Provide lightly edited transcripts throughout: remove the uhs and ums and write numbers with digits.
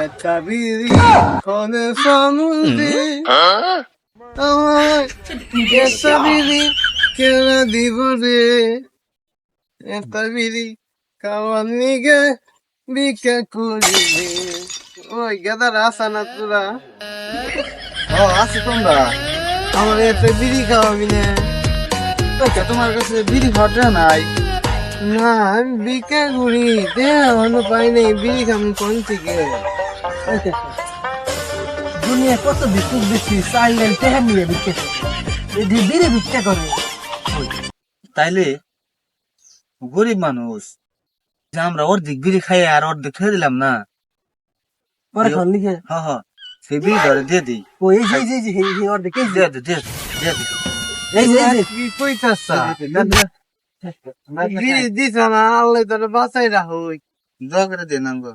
একটা বিড়ি ফোনে ফানুতে আমার একটা বিড়ি কেনা দিব রে একটা বিড়ি খাওয়ার নিগে ভিক্ষা করি রে। ওই গেদার আসা না তোরা? আছি তোমরা। আমার একটা বিড়ি খাওয়াবি না? তোমার কাছে বিড়ি ঘটে নাই? না আমি ভিক্ষা করি, দেওয়া পাই নাই, বিড়ি খাম কোন থেকে? দুনিয়া কত ভিক্ষুক দেখছি, চাইলেন টেহা নিয়ে ভিক্ষা করে, এই যে বিড়ি ভিক্ষা করে। তাইলে গরিব মানুষ যে আমরা অর্ধেক বিড়ি খাই আর অর্ধেক খেয়ে দিলাম না, পরে খান লিখে সেই বিড়ি ধরে দিয়ে দিই। ও এই যে এই অর্ধেক এই যে দিয়ে দে দিয়ে দে দিয়ে দে। এই যে কি কইতাছা? বিড়ি দিছ না, আল্লাহ তোরে বাঁচাই রাখুই। দোয়া করে দিয়ে নামবো।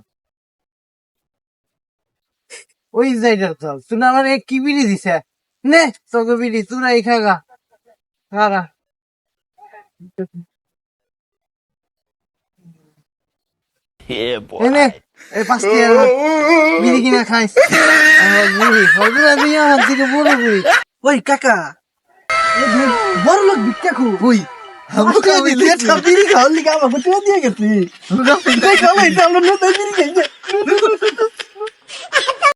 ওই যাইটার চল, তুই আমার এক কি বিড়ি দিছে? নে তোকে বিড়ি তোরা এই খাগা খারা। এনে এই 5 টাকা বিড়ি কিনা খাইস। আমার বুড়ি ফজরা দিয়ে আমার দিকে বড় বুড়ি। ওই কাকা, এই যে বড় লোক ভিক্ষা খু ওই আমাকে দিলে একটা বিড়ি খাওয়ার লিগে আমাকে টিয়া দিয়ে গেছি। আমরা নতুন বিড়ি খাইছে।